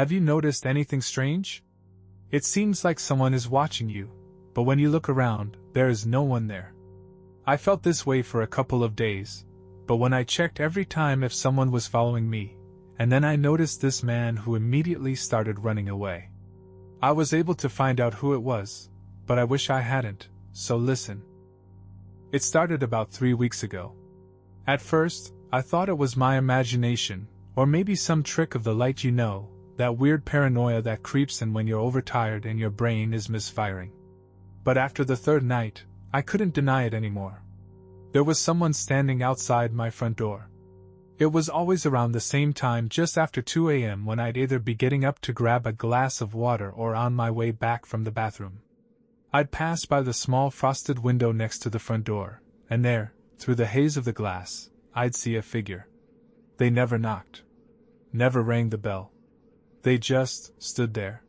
Have you noticed anything strange? It seems like someone is watching you, but when you look around, there is no one there. I felt this way for a couple of days, but when I checked every time if someone was following me, and then I noticed this man who immediately started running away. I was able to find out who it was, but I wish I hadn't, so listen. It started about 3 weeks ago. At first, I thought it was my imagination, or maybe some trick of the light, that weird paranoia that creeps in when you're overtired and your brain is misfiring. But after the third night, I couldn't deny it anymore. There was someone standing outside my front door. It was always around the same time, just after 2 a.m., when I'd either be getting up to grab a glass of water or on my way back from the bathroom. I'd pass by the small frosted window next to the front door, and there, through the haze of the glass, I'd see a figure. They never knocked. Never rang the bell. They just stood there.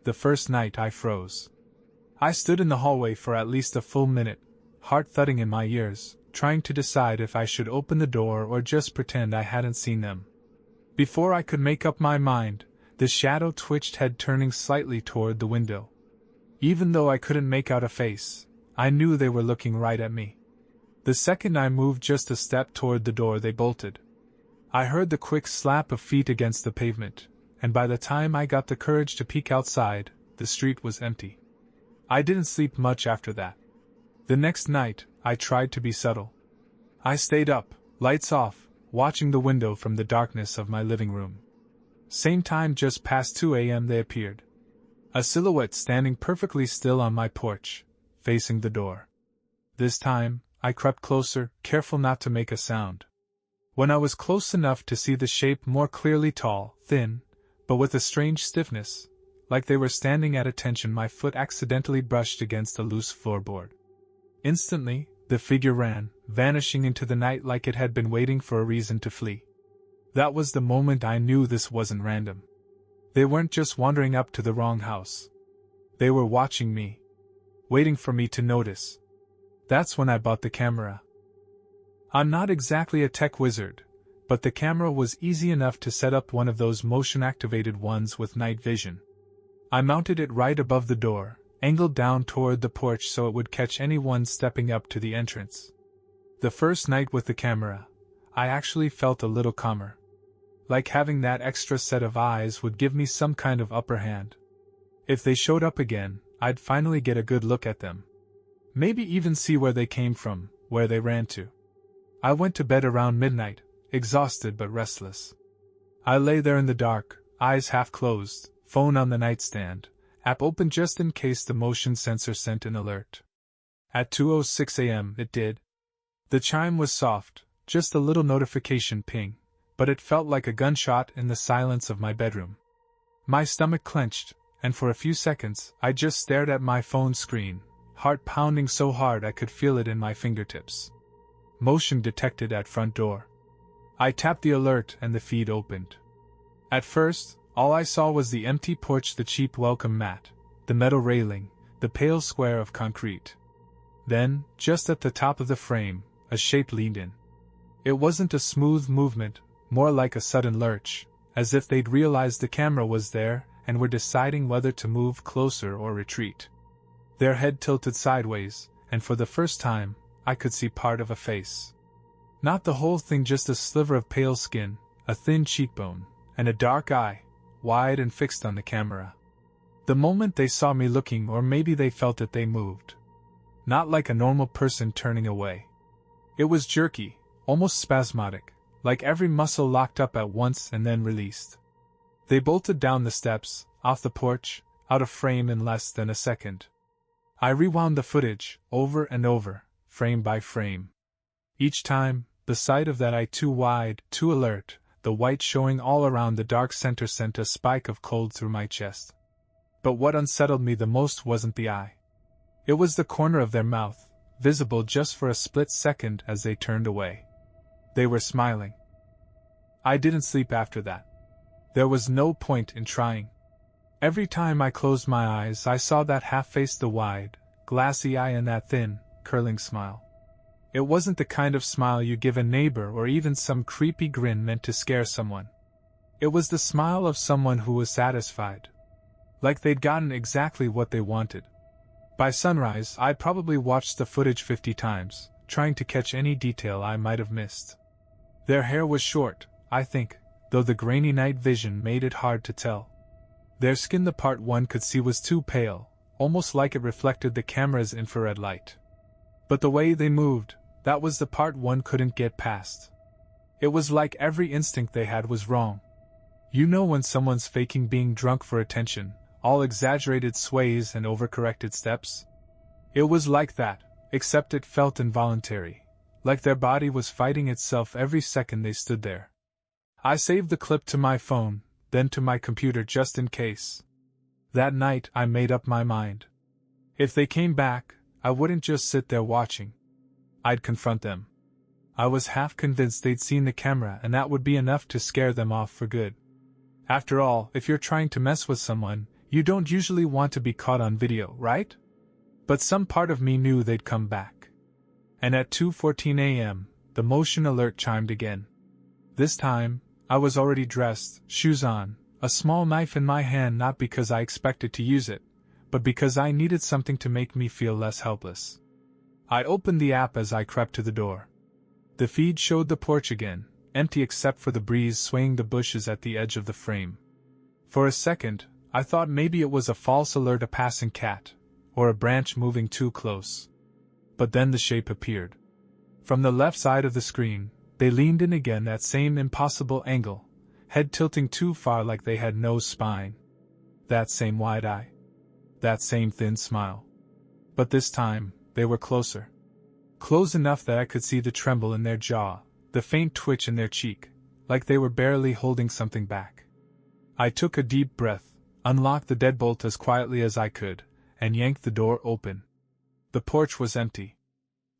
The first night I froze. I stood in the hallway for at least a full minute, heart thudding in my ears, trying to decide if I should open the door or just pretend I hadn't seen them. Before I could make up my mind, the shadow twitched, head turning slightly toward the window. Even though I couldn't make out a face, I knew they were looking right at me. The second I moved just a step toward the door, they bolted. I heard the quick slap of feet against the pavement, and by the time I got the courage to peek outside, the street was empty. I didn't sleep much after that. The next night, I tried to be subtle. I stayed up, lights off, watching the window from the darkness of my living room. Same time, just past 2 a.m., they appeared. A silhouette standing perfectly still on my porch, facing the door. This time, I crept closer, careful not to make a sound. When I was close enough to see the shape more clearly, tall, thin, but with a strange stiffness, like they were standing at attention, my foot accidentally brushed against a loose floorboard. Instantly, the figure ran, vanishing into the night like it had been waiting for a reason to flee. That was the moment I knew this wasn't random. They weren't just wandering up to the wrong house. They were watching me. Waiting for me to notice. That's when I bought the camera. I'm not exactly a tech wizard, but the camera was easy enough to set up, one of those motion-activated ones with night vision. I mounted it right above the door, angled down toward the porch so it would catch anyone stepping up to the entrance. The first night with the camera, I actually felt a little calmer. Like having that extra set of eyes would give me some kind of upper hand. If they showed up again, I'd finally get a good look at them. Maybe even see where they came from, where they ran to. I went to bed around midnight, exhausted but restless. I lay there in the dark, eyes half closed, phone on the nightstand, app open just in case the motion sensor sent an alert. At 2:06 a.m. it did. The chime was soft, just a little notification ping, but it felt like a gunshot in the silence of my bedroom. My stomach clenched, and for a few seconds I just stared at my phone screen, heart pounding so hard I could feel it in my fingertips. Motion detected at front door. I tapped the alert and the feed opened. At first, all I saw was the empty porch, the cheap welcome mat, the metal railing, the pale square of concrete. Then, just at the top of the frame, a shape leaned in. It wasn't a smooth movement, more like a sudden lurch, as if they'd realized the camera was there and were deciding whether to move closer or retreat. Their head tilted sideways, and for the first time, I could see part of a face. Not the whole thing, just a sliver of pale skin, a thin cheekbone, and a dark eye, wide and fixed on the camera. The moment they saw me looking, or maybe they felt it, they moved. Not like a normal person turning away. It was jerky, almost spasmodic, like every muscle locked up at once and then released. They bolted down the steps, off the porch, out of frame in less than a second. I rewound the footage, over and over, frame by frame. Each time, the sight of that eye, too wide, too alert, the white showing all around the dark center, sent a spike of cold through my chest. But what unsettled me the most wasn't the eye. It was the corner of their mouth, visible just for a split second as they turned away. They were smiling. I didn't sleep after that. There was no point in trying. Every time I closed my eyes, I saw that half-face, the wide, glassy eye, and that thin, curling smile. It wasn't the kind of smile you give a neighbor or even some creepy grin meant to scare someone. It was the smile of someone who was satisfied. Like they'd gotten exactly what they wanted. By sunrise, I'd probably watched the footage 50 times, trying to catch any detail I might have missed. Their hair was short, I think, though the grainy night vision made it hard to tell. Their skin, the part one could see, was too pale, almost like it reflected the camera's infrared light. But the way they moved, that was the part one couldn't get past. It was like every instinct they had was wrong. You know when someone's faking being drunk for attention, all exaggerated sways and overcorrected steps? It was like that, except it felt involuntary, like their body was fighting itself every second they stood there. I saved the clip to my phone, then to my computer just in case. That night I made up my mind. If they came back, I wouldn't just sit there watching. I'd confront them. I was half convinced they'd seen the camera and that would be enough to scare them off for good. After all, if you're trying to mess with someone, you don't usually want to be caught on video, right? But some part of me knew they'd come back. And at 2:14 a.m., the motion alert chimed again. This time, I was already dressed, shoes on, a small knife in my hand, not because I expected to use it, but because I needed something to make me feel less helpless. I opened the app as I crept to the door. The feed showed the porch again, empty except for the breeze swaying the bushes at the edge of the frame. For a second, I thought maybe it was a false alert, a passing cat, or a branch moving too close. But then the shape appeared. From the left side of the screen, they leaned in again, that same impossible angle, head tilting too far like they had no spine. That same wide eye. That same thin smile. But this time, they were closer. Close enough that I could see the tremble in their jaw, the faint twitch in their cheek, like they were barely holding something back. I took a deep breath, unlocked the deadbolt as quietly as I could, and yanked the door open. The porch was empty.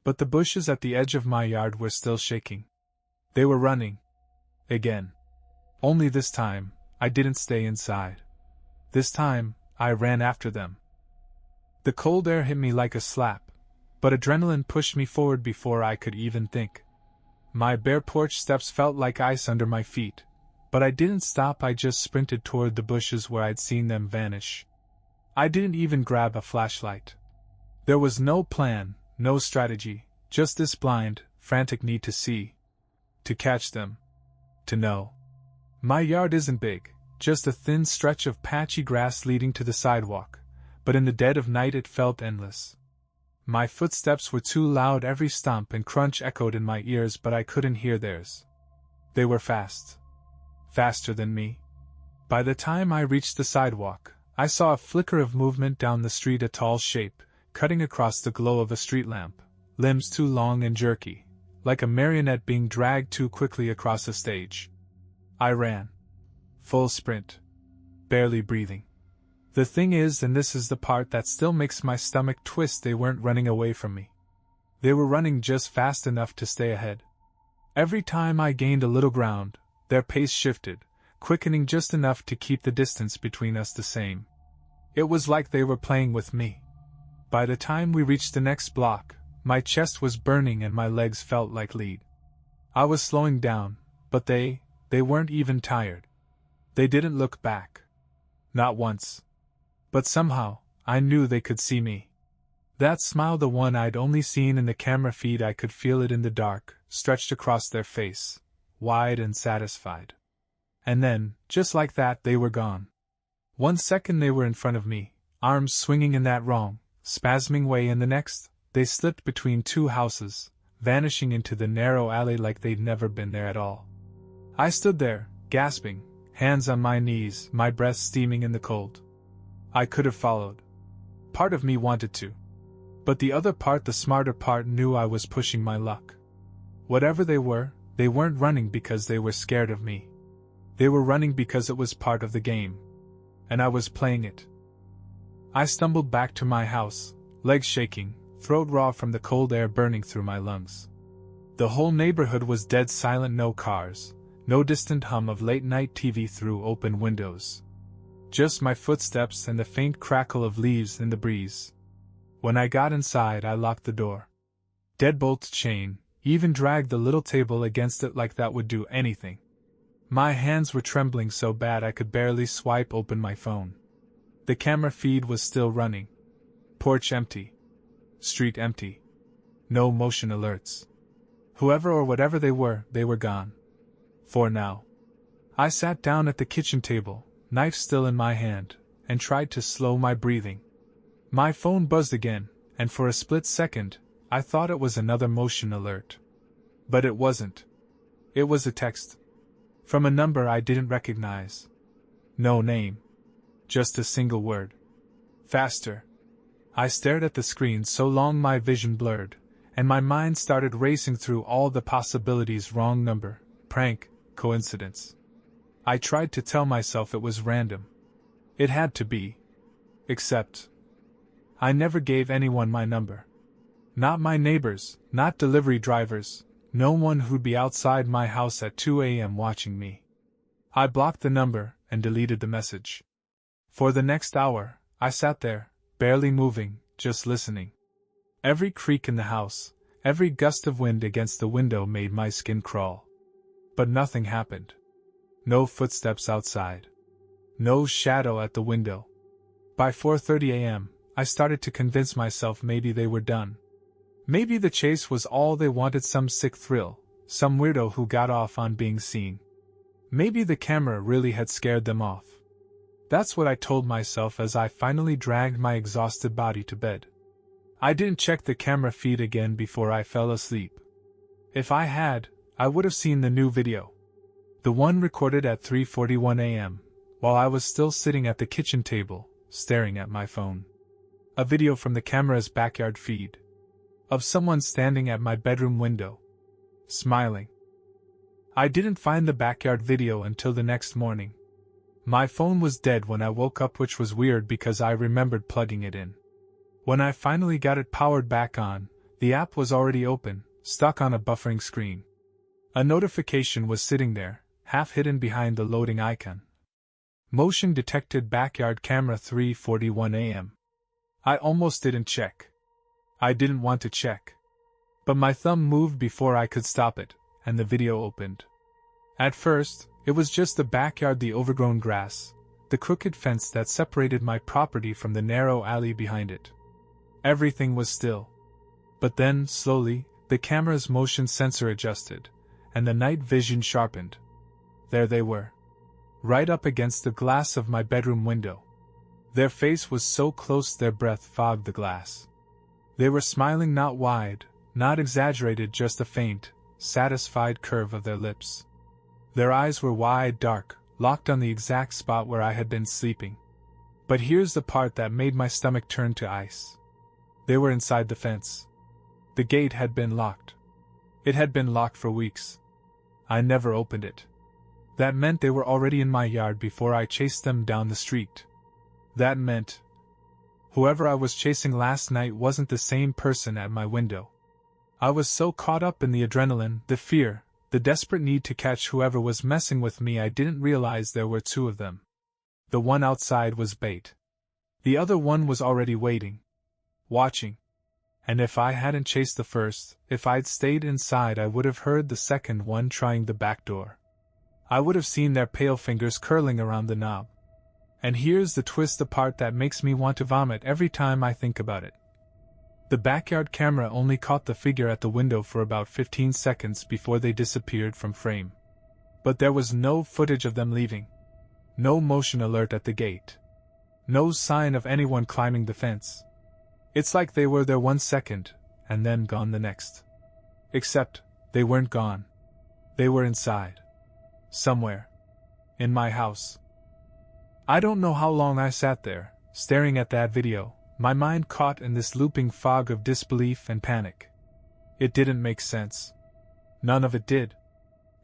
But the bushes at the edge of my yard were still shaking. They were running. Again. Only this time, I didn't stay inside. This time, I ran after them. The cold air hit me like a slap, but adrenaline pushed me forward before I could even think. My bare porch steps felt like ice under my feet, but I didn't stop. I just sprinted toward the bushes where I'd seen them vanish. I didn't even grab a flashlight. There was no plan, no strategy, just this blind, frantic need to see. To catch them. To know. My yard isn't big, just a thin stretch of patchy grass leading to the sidewalk, but in the dead of night it felt endless. My footsteps were too loud, every stomp and crunch echoed in my ears, but I couldn't hear theirs. They were fast. Faster than me. By the time I reached the sidewalk, I saw a flicker of movement down the street, a tall shape, cutting across the glow of a street lamp, limbs too long and jerky, like a marionette being dragged too quickly across a stage. I ran. Full sprint. Barely breathing. The thing is, and this is the part that still makes my stomach twist, they weren't running away from me. They were running just fast enough to stay ahead. Every time I gained a little ground, their pace shifted, quickening just enough to keep the distance between us the same. It was like they were playing with me. By the time we reached the next block, my chest was burning and my legs felt like lead. I was slowing down, but they weren't even tired. They didn't look back. Not once. But somehow, I knew they could see me. That smile, the one I'd only seen in the camera feed, I could feel it in the dark, stretched across their face, wide and satisfied. And then, just like that, they were gone. 1 second they were in front of me, arms swinging in that wrong, spasming way, and the next, they slipped between two houses, vanishing into the narrow alley like they'd never been there at all. I stood there, gasping, hands on my knees, my breath steaming in the cold. I could have followed. Part of me wanted to. But the other part, the smarter part, knew I was pushing my luck. Whatever they weren't running because they were scared of me. They were running because it was part of the game. And I was playing it. I stumbled back to my house, legs shaking, throat raw from the cold air burning through my lungs. The whole neighborhood was dead silent, no cars, no distant hum of late-night TV through open windows. Just my footsteps and the faint crackle of leaves in the breeze. When I got inside, I locked the door. Deadbolt chain, even dragged the little table against it like that would do anything. My hands were trembling so bad I could barely swipe open my phone. The camera feed was still running. Porch empty. Street empty. No motion alerts. Whoever or whatever they were gone. For now. I sat down at the kitchen table, knife still in my hand, and tried to slow my breathing. My phone buzzed again, and for a split second, I thought it was another motion alert. But it wasn't. It was a text. From a number I didn't recognize. No name. Just a single word. Faster. I stared at the screen so long my vision blurred, and my mind started racing through all the possibilities: wrong number, prank, coincidence. I tried to tell myself it was random. It had to be. Except, I never gave anyone my number. Not my neighbors, not delivery drivers, no one who'd be outside my house at 2 a.m. watching me. I blocked the number and deleted the message. For the next hour, I sat there, barely moving, just listening. Every creak in the house, every gust of wind against the window made my skin crawl. But nothing happened. No footsteps outside. No shadow at the window. By 4:30 a.m., I started to convince myself maybe they were done. Maybe the chase was all they wanted, some sick thrill, some weirdo who got off on being seen. Maybe the camera really had scared them off. That's what I told myself as I finally dragged my exhausted body to bed. I didn't check the camera feed again before I fell asleep. If I had, I would have seen the new video. The one recorded at 3:41 a.m., while I was still sitting at the kitchen table, staring at my phone. A video from the camera's backyard feed. Of someone standing at my bedroom window. Smiling. I didn't find the backyard video until the next morning. My phone was dead when I woke up, which was weird because I remembered plugging it in. When I finally got it powered back on, the app was already open, stuck on a buffering screen. A notification was sitting there, half hidden behind the loading icon. Motion detected backyard camera 3:41 a.m. I almost didn't check. I didn't want to check. But my thumb moved before I could stop it, and the video opened. At first, it was just the backyard, the overgrown grass, the crooked fence that separated my property from the narrow alley behind it. Everything was still. But then, slowly, the camera's motion sensor adjusted, and the night vision sharpened. There they were. Right up against the glass of my bedroom window. Their face was so close their breath fogged the glass. They were smiling, not wide, not exaggerated, just a faint, satisfied curve of their lips. Their eyes were wide, dark, locked on the exact spot where I had been sleeping. But here's the part that made my stomach turn to ice. They were inside the fence. The gate had been locked. It had been locked for weeks. I never opened it. That meant they were already in my yard before I chased them down the street. That meant whoever I was chasing last night wasn't the same person at my window. I was so caught up in the adrenaline, the fear, the desperate need to catch whoever was messing with me, I didn't realize there were two of them. The one outside was bait. The other one was already waiting. Watching. And if I hadn't chased the first, if I'd stayed inside, I would have heard the second one trying the back door. I would have seen their pale fingers curling around the knob. And here's the twist, the part that makes me want to vomit every time I think about it. The backyard camera only caught the figure at the window for about 15 seconds before they disappeared from frame. But there was no footage of them leaving. No motion alert at the gate. No sign of anyone climbing the fence. It's like they were there 1 second, and then gone the next. Except, they weren't gone. They were inside. Somewhere. In my house. I don't know how long I sat there, staring at that video, my mind caught in this looping fog of disbelief and panic. It didn't make sense. None of it did.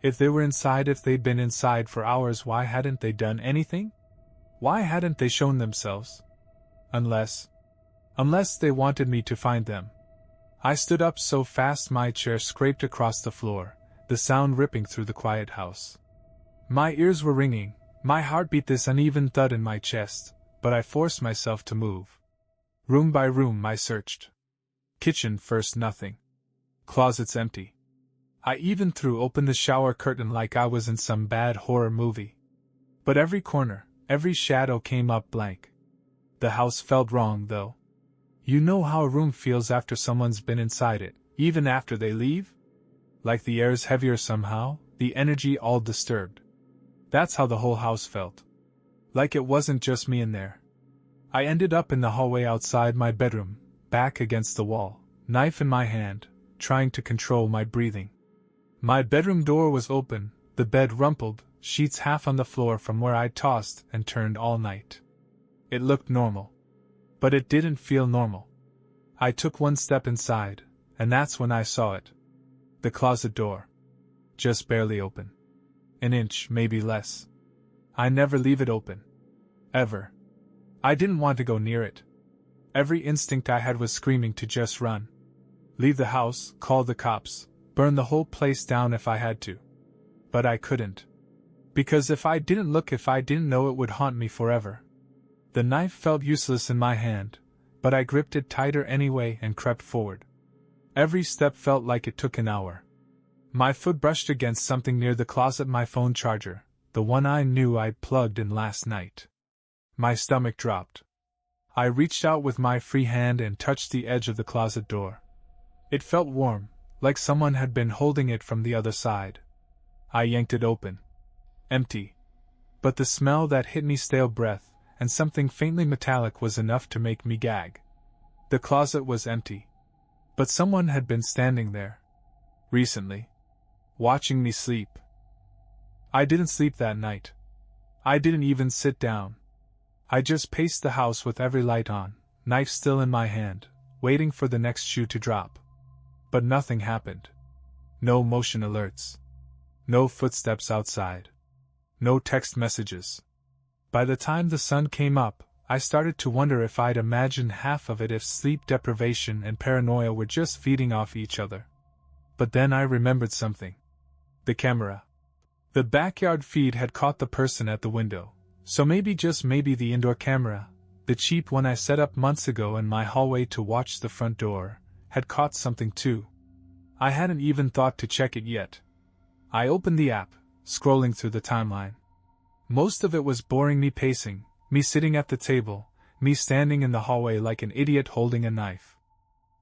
If they were inside, if they'd been inside for hours, why hadn't they done anything? Why hadn't they shown themselves? Unless they wanted me to find them. I stood up so fast my chair scraped across the floor, the sound ripping through the quiet house. My ears were ringing, my heart beat this uneven thud in my chest, but I forced myself to move. Room by room I searched. Kitchen first, nothing. Closets empty. I even threw open the shower curtain like I was in some bad horror movie. But every corner, every shadow came up blank. The house felt wrong, though. You know how a room feels after someone's been inside it, even after they leave? Like the air's heavier somehow, the energy all disturbed. That's how the whole house felt. Like it wasn't just me in there. I ended up in the hallway outside my bedroom, back against the wall, knife in my hand, trying to control my breathing. My bedroom door was open, the bed rumpled, sheets half on the floor from where I'd tossed and turned all night. It looked normal. But it didn't feel normal. I took one step inside, and that's when I saw it. The closet door. Just barely open. An inch, maybe less. I never leave it open. Ever. I didn't want to go near it. Every instinct I had was screaming to just run. Leave the house, call the cops, burn the whole place down if I had to. But I couldn't. Because if I didn't look, if I didn't know, it would haunt me forever. The knife felt useless in my hand, but I gripped it tighter anyway and crept forward. Every step felt like it took an hour. My foot brushed against something near the closet, my phone charger, the one I knew I'd plugged in last night. My stomach dropped. I reached out with my free hand and touched the edge of the closet door. It felt warm, like someone had been holding it from the other side. I yanked it open. Empty. But the smell that hit me, stale breath, and something faintly metallic, was enough to make me gag. The closet was empty. But someone had been standing there. Recently. Watching me sleep. I didn't sleep that night. I didn't even sit down. I just paced the house with every light on, knife still in my hand, waiting for the next shoe to drop. But nothing happened. No motion alerts. No footsteps outside. No text messages. By the time the sun came up, I started to wonder if I'd imagined half of it, if sleep deprivation and paranoia were just feeding off each other. But then I remembered something. The camera. The backyard feed had caught the person at the window, so maybe, just maybe, the indoor camera, the cheap one I set up months ago in my hallway to watch the front door, had caught something too. I hadn't even thought to check it yet. I opened the app, scrolling through the timeline. Most of it was boring: me pacing, me sitting at the table, me standing in the hallway like an idiot holding a knife.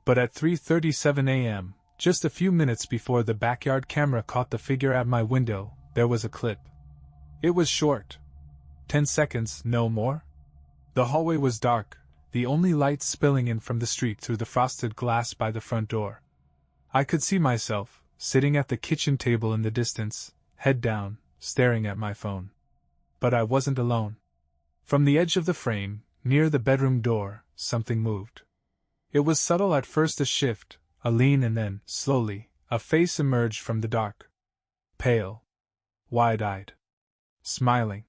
But at 3:37 a.m., just a few minutes before the backyard camera caught the figure at my window, there was a clip. It was short. 10 seconds, no more. The hallway was dark, the only light spilling in from the street through the frosted glass by the front door. I could see myself, sitting at the kitchen table in the distance, head down, staring at my phone. But I wasn't alone. From the edge of the frame, near the bedroom door, something moved. It was subtle at first, a shift, a lean, and then, slowly, a face emerged from the dark. Pale. Wide-eyed. Smiling.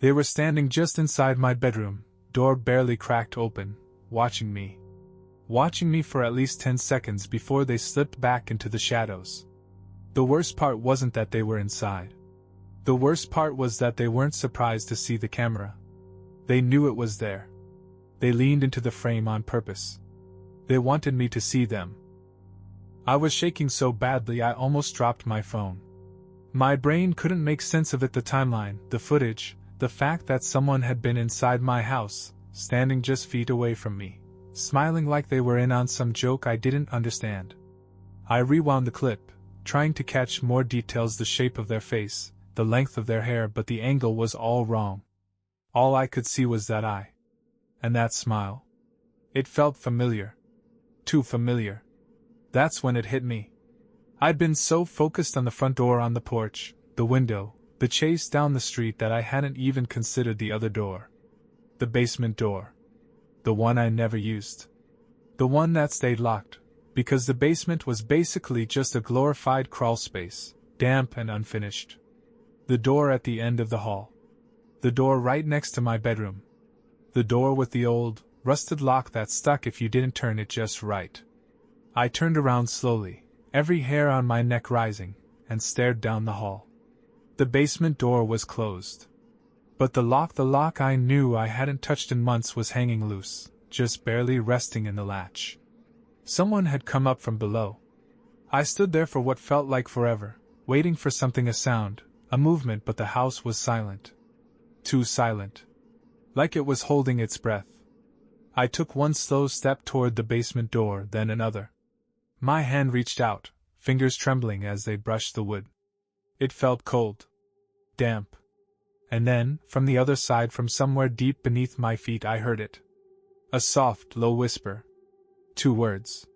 They were standing just inside my bedroom, door barely cracked open, watching me. Watching me for at least 10 seconds before they slipped back into the shadows. The worst part wasn't that they were inside. The worst part was that they weren't surprised to see the camera. They knew it was there. They leaned into the frame on purpose. They wanted me to see them. I was shaking so badly I almost dropped my phone. My brain couldn't make sense of it: the timeline, the footage, the fact that someone had been inside my house, standing just feet away from me, smiling like they were in on some joke I didn't understand. I rewound the clip, trying to catch more details: the shape of their face, the length of their hair, but the angle was all wrong. All I could see was that eye. And that smile. It felt familiar. Too familiar. That's when it hit me. I'd been so focused on the front door, on the porch, the window, the chase down the street, that I hadn't even considered the other door. The basement door. The one I never used. The one that stayed locked, because the basement was basically just a glorified crawl space, damp and unfinished. The door at the end of the hall. The door right next to my bedroom. The door with the old, rusted lock that stuck if you didn't turn it just right. I turned around slowly, every hair on my neck rising, and stared down the hall. The basement door was closed. But the lock I knew I hadn't touched in months, was hanging loose, just barely resting in the latch. Someone had come up from below. I stood there for what felt like forever, waiting for something, a sound, a movement, but the house was silent. Too silent. Like it was holding its breath. I took one slow step toward the basement door, then another. My hand reached out, fingers trembling as they brushed the wood. It felt cold. Damp. And then, from the other side, from somewhere deep beneath my feet, I heard it. A soft, low whisper. 2 words.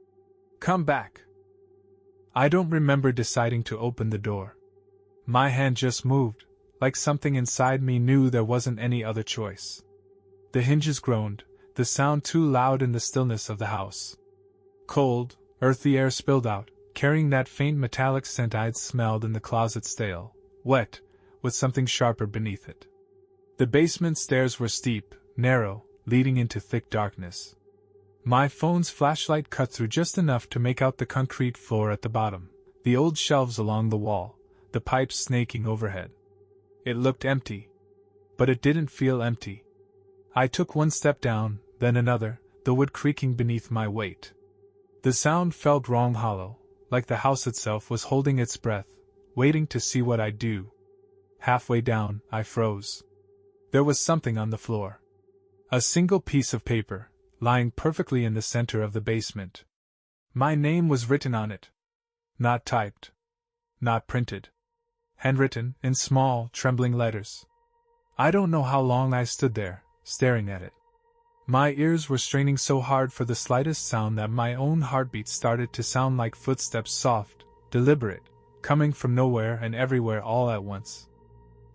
Come back. I don't remember deciding to open the door. My hand just moved, like something inside me knew there wasn't any other choice. The hinges groaned, the sound too loud in the stillness of the house. Cold, earthy air spilled out, carrying that faint metallic scent I'd smelled in the closet, stale, wet, with something sharper beneath it. The basement stairs were steep, narrow, leading into thick darkness. My phone's flashlight cut through just enough to make out the concrete floor at the bottom, the old shelves along the wall, the pipes snaking overhead. It looked empty. But it didn't feel empty. I took one step down, then another, the wood creaking beneath my weight. The sound felt wrong, hollow, like the house itself was holding its breath, waiting to see what I'd do. Halfway down, I froze. There was something on the floor. A single piece of paper, lying perfectly in the center of the basement. My name was written on it. Not typed. Not printed. Handwritten, in small, trembling letters. I don't know how long I stood there, staring at it. My ears were straining so hard for the slightest sound that my own heartbeat started to sound like footsteps, soft, deliberate, coming from nowhere and everywhere all at once.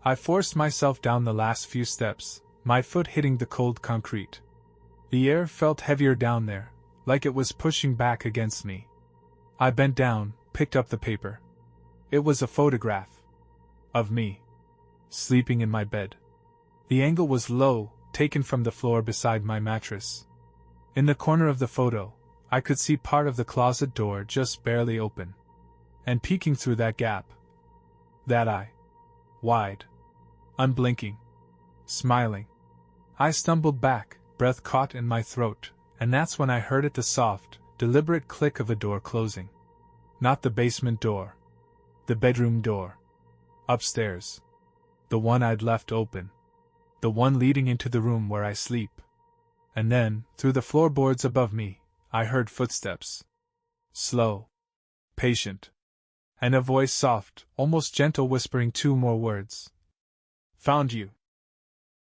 I forced myself down the last few steps, my foot hitting the cold concrete. The air felt heavier down there, like it was pushing back against me. I bent down, picked up the paper. It was a photograph. Of me. Sleeping in my bed. The angle was low, taken from the floor beside my mattress. In the corner of the photo, I could see part of the closet door just barely open. And peeking through that gap. That eye. Wide. Unblinking. Smiling. I stumbled back, breath caught in my throat, and that's when I heard it, the soft, deliberate click of a door closing. Not the basement door. The bedroom door. Upstairs. The one I'd left open. The one leading into the room where I sleep. And then, through the floorboards above me, I heard footsteps. Slow. Patient. And a voice, soft, almost gentle, whispering 2 more words. Found you.